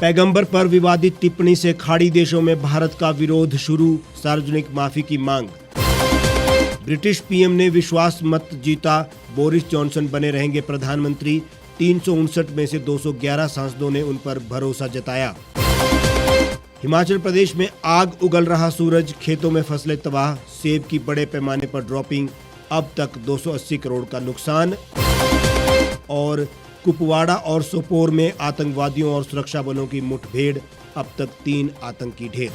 पैगंबर पर विवादित टिप्पणी से खाड़ी देशों में भारत का विरोध शुरू, सार्वजनिक माफी की मांग। ब्रिटिश पीएम ने विश्वास मत जीता, बोरिस जॉनसन बने रहेंगे प्रधानमंत्री। 359 में से 211 सांसदों ने उन पर भरोसा जताया। हिमाचल प्रदेश में आग उगल रहा सूरज, खेतों में फसलें तबाह, सेब की बड़े पैमाने पर ड्रॉपिंग, अब तक 280 करोड़ का नुकसान। और कुपवाड़ा और सोपोर में आतंकवादियों और सुरक्षा बलों की मुठभेड़, अब तक 3 आतंकी ढेर।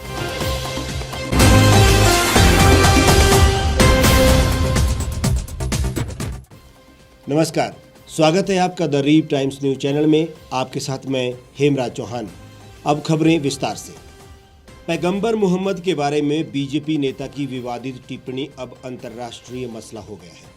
नमस्कार, स्वागत है आपका द रीव टाइम्स न्यूज चैनल में। आपके साथ मैं हेमराज चौहान। अब खबरें विस्तार से। पैगंबर मोहम्मद के बारे में बीजेपी नेता की विवादित टिप्पणी अब अंतर्राष्ट्रीय मसला हो गया है।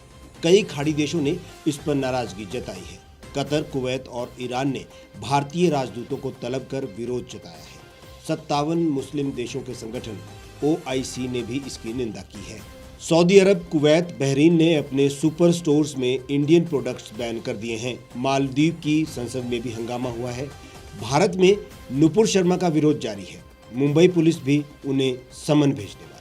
कई खाड़ी देशों ने इस पर नाराजगी जताई है। कतर, कुवैत और ईरान ने भारतीय राजदूतों को तलब कर विरोध जताया है। 57 मुस्लिम देशों के संगठन OIC ने भी इसकी निंदा की है। सऊदी अरब, कुवैत, बहरीन ने अपने सुपर स्टोर्स में इंडियन प्रोडक्ट्स बैन कर दिए हैं। मालदीव की संसद में भी हंगामा हुआ है। भारत में नुपुर शर्मा का विरोध जारी है। मुंबई पुलिस भी उन्हें समन भेजने वाली है।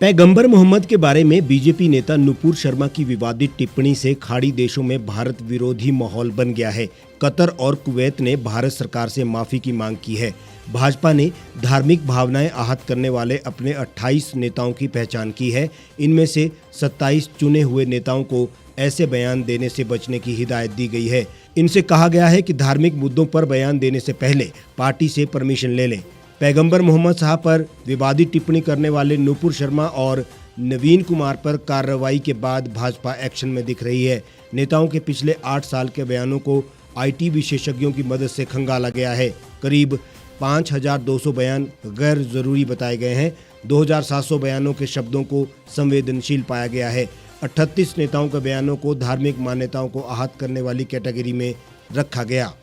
पैगंबर मोहम्मद के बारे में बीजेपी नेता नुपुर शर्मा की विवादित टिप्पणी से खाड़ी देशों में भारत विरोधी माहौल बन गया है। कतर और कुवैत ने भारत सरकार से माफी की मांग की है। भाजपा ने धार्मिक भावनाएं आहत करने वाले अपने 28 नेताओं की पहचान की है। इनमें से 27 चुने हुए नेताओं को ऐसे बयान देने से बचने की हिदायत दी गई है। इनसे कहा गया है कि धार्मिक मुद्दों पर बयान देने से पहले पार्टी से परमिशन ले लें। पैगंबर मोहम्मद साहब पर विवादित टिप्पणी करने वाले नुपुर शर्मा और नवीन कुमार पर कार्रवाई के बाद भाजपा एक्शन में दिख रही है। नेताओं के पिछले 8 साल के बयानों को IT विशेषज्ञों की मदद से खंगाला गया है। करीब 5200 बयान गैर जरूरी बताए गए हैं। 2700 बयानों के शब्दों को संवेदनशील पाया गया है। 38 नेताओं के बयानों को धार्मिक मान्यताओं को आहत करने वाली कैटेगरी में रखा गया।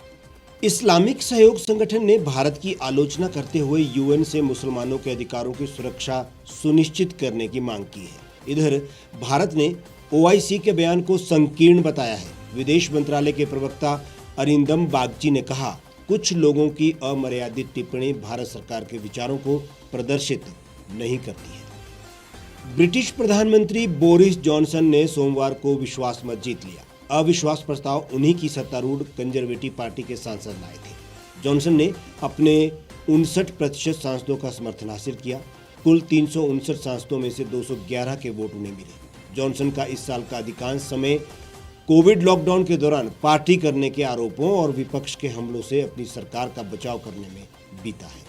इस्लामिक सहयोग संगठन ने भारत की आलोचना करते हुए UN से मुसलमानों के अधिकारों की सुरक्षा सुनिश्चित करने की मांग की है। इधर भारत ने OIC के बयान को संकीर्ण बताया है। विदेश मंत्रालय के प्रवक्ता अरिंदम बागची ने कहा, कुछ लोगों की अमर्यादित टिप्पणी भारत सरकार के विचारों को प्रदर्शित नहीं करती है। ब्रिटिश प्रधानमंत्री बोरिस जॉनसन ने सोमवार को विश्वास मत जीत लिया। अविश्वास प्रस्ताव उन्हीं की सत्तारूढ़ कंजर्वेटिव पार्टी के सांसद लाए थे। जॉनसन ने अपने 59% सांसदों का समर्थन हासिल किया। कुल 359 सांसदों में से 211 के वोट उन्हें मिले। जॉनसन का इस साल का अधिकांश समय कोविड लॉकडाउन के दौरान पार्टी करने के आरोपों और विपक्ष के हमलों से अपनी सरकार का बचाव करने में बीता है।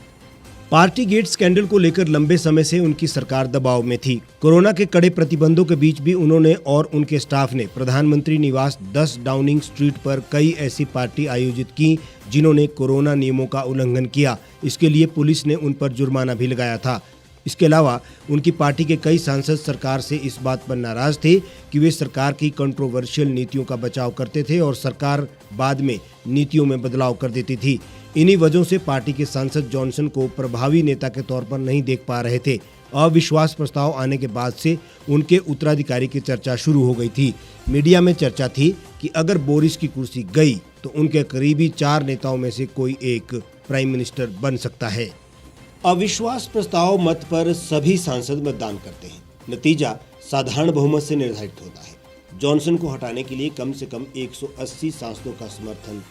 पार्टी गेट स्कैंडल को लेकर लंबे समय से उनकी सरकार दबाव में थी। कोरोना के कड़े प्रतिबंधों के बीच भी उन्होंने और उनके स्टाफ ने प्रधानमंत्री निवास 10 डाउनिंग स्ट्रीट पर कई ऐसी पार्टी आयोजित की जिन्होंने कोरोना नियमों का उल्लंघन किया। इसके लिए पुलिस ने उन पर जुर्माना भी लगाया था। इसके अलावा उनकी पार्टी के कई सांसद सरकार से इस बात पर नाराज थे कि वे सरकार की कंट्रोवर्शियल नीतियों का बचाव करते थे और सरकार बाद में नीतियों में बदलाव कर देती थी। इन्हीं वजहों से पार्टी के सांसद जॉनसन को प्रभावी नेता के तौर पर नहीं देख पा रहे थे। अविश्वास प्रस्ताव आने के बाद से उनके उत्तराधिकारी की चर्चा शुरू हो गई थी। मीडिया में चर्चा थी कि अगर बोरिस की कुर्सी गई तो उनके करीबी 4 नेताओं में से कोई एक प्राइम मिनिस्टर बन सकता है। अविश्वास प्रस्ताव मत पर सभी सांसद मतदान करते हैं। नतीजा साधारण बहुमत से निर्धारित होता है। जॉनसन को हटाने के लिए कम से कम 180 सांसदों का समर्थन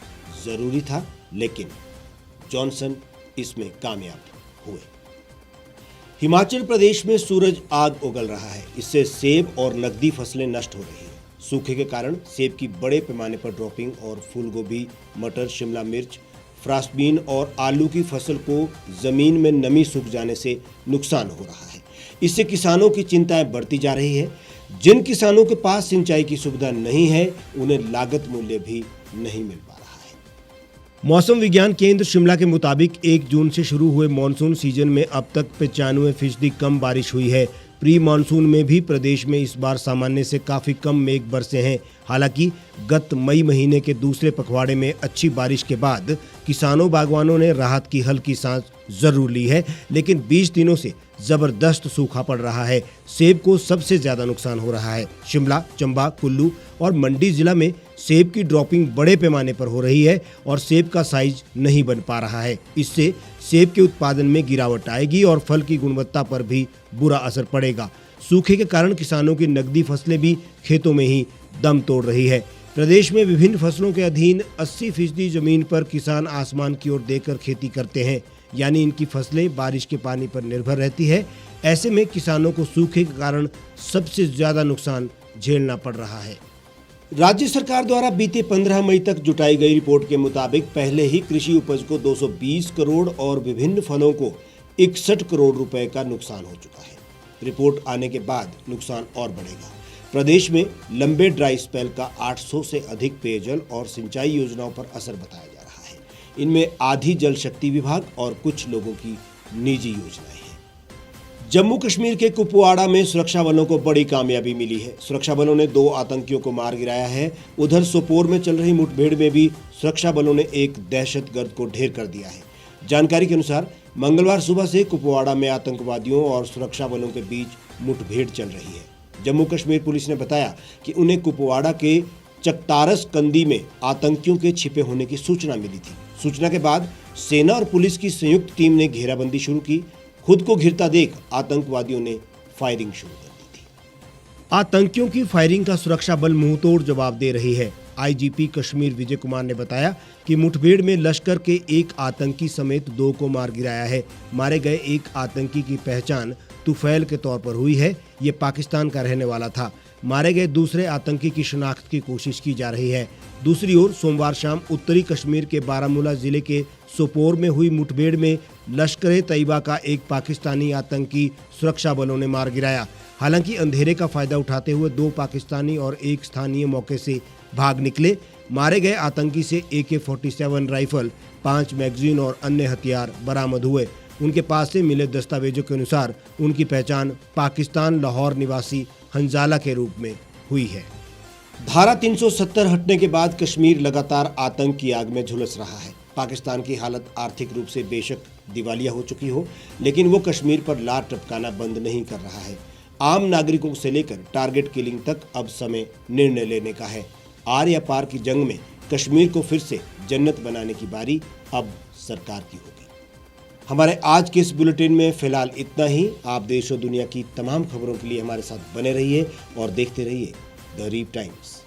जरूरी था, लेकिन जॉनसन इसमें कामयाब हुए। हिमाचल प्रदेश में सूरज आग उगल रहा है। इससे सेब और नकदी फसलें नष्ट हो रही हैं। सूखे के कारण सेब की बड़े पैमाने पर ड्रॉपिंग और फूलगोभी, मटर, शिमला मिर्च, फ्रांसबीन और आलू की फसल को जमीन में नमी सूख जाने से नुकसान हो रहा है। इससे किसानों की चिंताएं बढ़ती जा रही है। जिन किसानों के पास सिंचाई की सुविधा नहीं है, उन्हें लागत मूल्य भी नहीं मिल पा रहा है। मौसम विज्ञान केंद्र शिमला के मुताबिक 1 जून से शुरू हुए मानसून सीजन में अब तक 95% कम बारिश हुई है। प्री मानसून में भी प्रदेश में इस बार सामान्य से काफी कम मेघ बरसे हैं। हालांकि गत मई महीने के दूसरे पखवाड़े में अच्छी बारिश के बाद किसानों बागवानों ने राहत की हल्की सांस जरूर ली है, लेकिन 20 दिनों से जबरदस्त सूखा पड़ रहा है। सेब को सबसे ज्यादा नुकसान हो रहा है। शिमला, चंबा, कुल्लू और मंडी जिला में सेब की ड्रॉपिंग बड़े पैमाने पर हो रही है और सेब का साइज नहीं बन पा रहा है। इससे सेब के उत्पादन में गिरावट आएगी और फल की गुणवत्ता पर भी बुरा असर पड़ेगा। सूखे के कारण किसानों की नकदी फसलें भी खेतों में ही दम तोड़ रही है। प्रदेश में विभिन्न फसलों के अधीन 80% जमीन पर किसान आसमान की ओर देखकर खेती करते हैं, यानी इनकी फसलें बारिश के पानी पर निर्भर रहती है। ऐसे में किसानों को सूखे के कारण सबसे ज्यादा नुकसान झेलना पड़ रहा है। राज्य सरकार द्वारा बीते 15 मई तक जुटाई गई रिपोर्ट के मुताबिक पहले ही कृषि उपज को 220 करोड़ और विभिन्न फलों को 61 करोड़ रुपए का नुकसान हो चुका है। रिपोर्ट आने के बाद नुकसान और बढ़ेगा। प्रदेश में लंबे ड्राई स्पेल का 800 से अधिक पेयजल और सिंचाई योजनाओं पर असर बताया जा रहा है। इनमें आधी जल शक्ति विभाग और कुछ लोगों की निजी योजनाएं हैं। जम्मू कश्मीर के कुपवाड़ा में सुरक्षा बलों को बड़ी कामयाबी मिली है। सुरक्षा बलों ने 2 आतंकियों को मार गिराया है। उधर सोपोर में चल रही मुठभेड़ में भी सुरक्षा बलों ने एक दहशतगर्द को ढेर कर दिया है। जानकारी के अनुसार मंगलवार सुबह से कुपवाड़ा में आतंकवादियों और सुरक्षा बलों के बीच मुठभेड़ चल रही है। जम्मू कश्मीर पुलिस ने बताया कि उन्हें कुपवाड़ा के चकतारस कंदी में आतंकियों के छिपे होने की सूचना मिली थी। सूचना के बाद सेना और पुलिस की संयुक्त टीम ने घेराबंदी शुरू की। खुद को घिरता देख आतंकवादियों ने फायरिंग शुरू कर दी थी। आतंकियों की फायरिंग का सुरक्षा बल मुंहतोड़ जवाब दे रही है। आईजीपी कश्मीर विजय कुमार ने बताया कि मुठभेड़ में लश्कर के एक आतंकी समेत 2 को मार गिराया है। मारे गए एक आतंकी की पहचान तुफैल के तौर पर हुई है। ये पाकिस्तान का रहने वाला था। मारे गए दूसरे आतंकी की शिनाख्त की कोशिश की जा रही है। दूसरी ओर सोमवार शाम उत्तरी कश्मीर के बारामूला जिले के सोपोर में हुई मुठभेड़ में लश्कर-ए-तैयबा का एक पाकिस्तानी आतंकी सुरक्षा बलों ने मार गिराया। हालांकि अंधेरे का फायदा उठाते हुए 2 पाकिस्तानी और एक स्थानीय मौके से भाग निकले। मारे गए आतंकी से AK-47 राइफल, 5 मैगजीन और अन्य हथियार बरामद हुए। उनके पास से मिले दस्तावेजों के अनुसार उनकी पहचान पाकिस्तान लाहौर निवासी हंजाला के रूप में हुई है। धारा 370 हटने के बाद कश्मीर लगातार आतंक की आग में झुलस रहा है। पाकिस्तान की हालत आर्थिक रूप से बेशक दिवालिया हो चुकी हो, लेकिन वो कश्मीर पर लार टपकाना बंद नहीं कर रहा है। आम नागरिकों से लेकर टारगेट किलिंग तक अब समय निर्णय लेने का है। आर या पार की जंग में कश्मीर को फिर से जन्नत बनाने की बारी अब सरकार की होगी। हमारे आज के इस बुलेटिन में फिलहाल इतना ही। आप देश और दुनिया की तमाम खबरों के लिए हमारे साथ बने रहिए और देखते रहिए द रीप टाइम्स।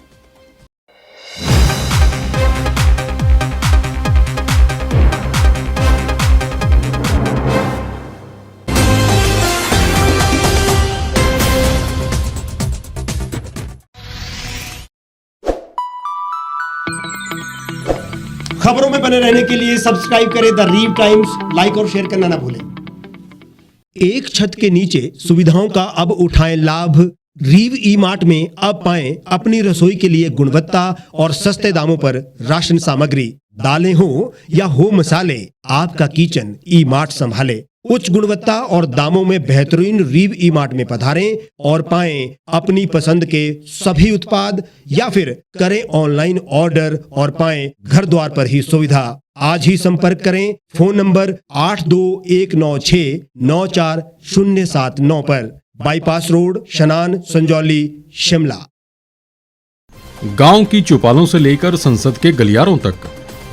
खबरों में बने रहने के लिए सब्सक्राइब करें द रीप टाइम्स, लाइक और शेयर करना ना भूलें। एक छत के नीचे सुविधाओं का अब उठाएं लाभ। रीव ई मार्ट में अब पाएं अपनी रसोई के लिए गुणवत्ता और सस्ते दामों पर राशन सामग्री। दालें हो या हो मसाले, आपका किचन ई मार्ट संभाले। उच्च गुणवत्ता और दामों में बेहतरीन रीव ई मार्ट में पधारें और पाएं अपनी पसंद के सभी उत्पाद, या फिर करें ऑनलाइन ऑर्डर और पाएं घर द्वार पर ही सुविधा। आज ही संपर्क करें फोन नंबर 8219694079 पर, बाईपास रोड, शनान, संजौली, शिमला। गांव की चौपालों से लेकर संसद के गलियारों तक,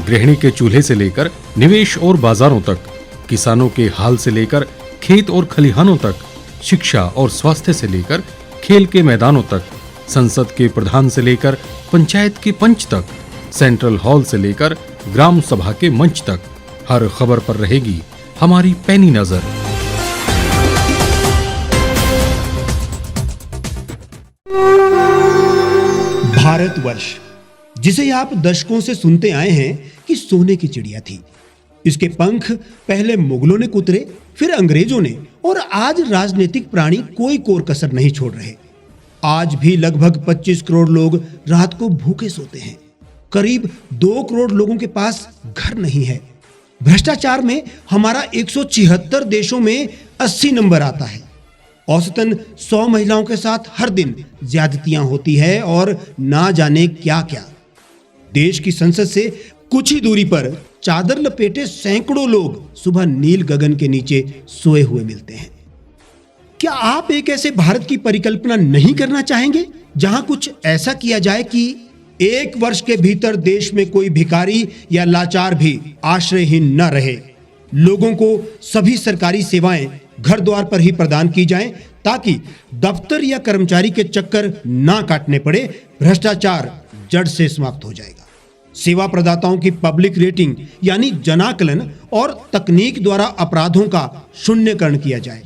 गृहिणी के चूल्हे से लेकर निवेश और बाजारों तक, किसानों के हाल से लेकर खेत और खलिहानों तक, शिक्षा और स्वास्थ्य से लेकर खेल के मैदानों तक, संसद के प्रधान से लेकर पंचायत के पंच तक, सेंट्रल हॉल से लेकर ग्राम सभा के मंच तक, हर खबर पर रहेगी हमारी पैनी नजर। भारतवर्ष, जिसे आप दशकों से सुनते आए हैं कि सोने की चिड़िया थी। इसके पंख पहले मुगलों ने कुतरे, फिर अंग्रेजों ने, और आज राजनीतिक प्राणी कोई कोर कसर नहीं छोड़ रहे। आज भी लगभग 25 करोड़ लोग रात को भूखे सोते हैं। करीब 2 करोड़ लोगों के पास घर नहीं है। भ्रष्टाचार में हमारा 176 देशों में 80 नंबर आता है। औसतन 100 महिलाओं के साथ हर दिन ज्यादतियां होती है और ना जाने क्या क्या। देश की संसद से कुछ ही दूरी पर चादर लपेटे सैकड़ों लोग सुबह नील गगन के नीचे सोए हुए मिलते हैं। क्या आप एक ऐसे भारत की परिकल्पना नहीं करना चाहेंगे जहां कुछ ऐसा किया जाए कि 1 वर्ष के भीतर देश में कोई भिखारी या लाचार भी आश्रयहीन न रहे, लोगों को सभी सरकारी सेवाएं घर द्वार पर ही प्रदान की जाएं ताकि दफ्तर या कर्मचारी के चक्कर ना काटने पड़े, भ्रष्टाचार जड़ से समाप्त हो जाएगा। सेवा प्रदाताओं की पब्लिक रेटिंग यानी जनाकलन और तकनीक द्वारा अपराधों का शून्यकरण किया जाए।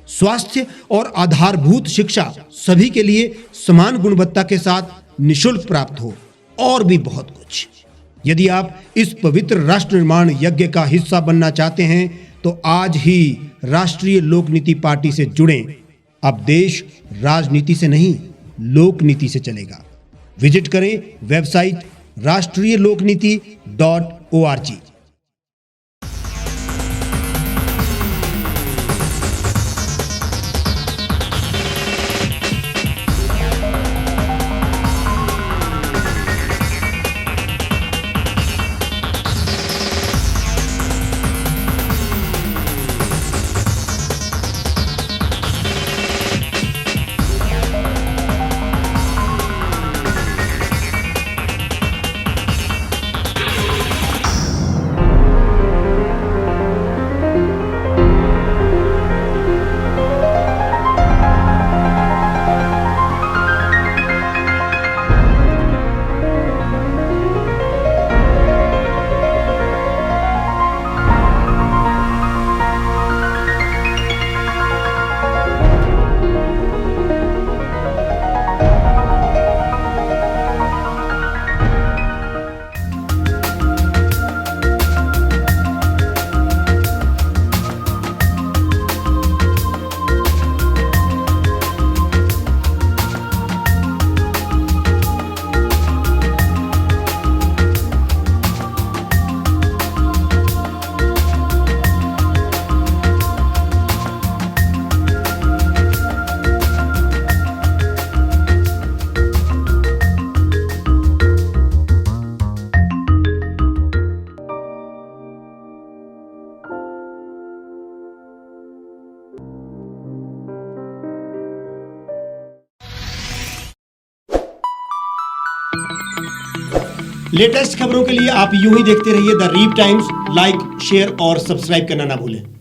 स्वास्थ्य और आधारभूत शिक्षा सभी के लिए समान गुणवत्ता के साथ निशुल्क प्राप्त हो और भी बहुत कुछ। यदि आप इस पवित्र राष्ट्र निर्माण यज्ञ का हिस्सा बनना चाहते हैं तो आज ही राष्ट्रीय लोक नीति पार्टी से जुड़ें। अब देश राजनीति से नहीं, लोक नीति से चलेगा। विजिट करें वेबसाइट rashtriyalokniti.org। लेटेस्ट खबरों के लिए आप यूं ही देखते रहिए the reap times. Like, share और सब्सक्राइब करना ना भूलें।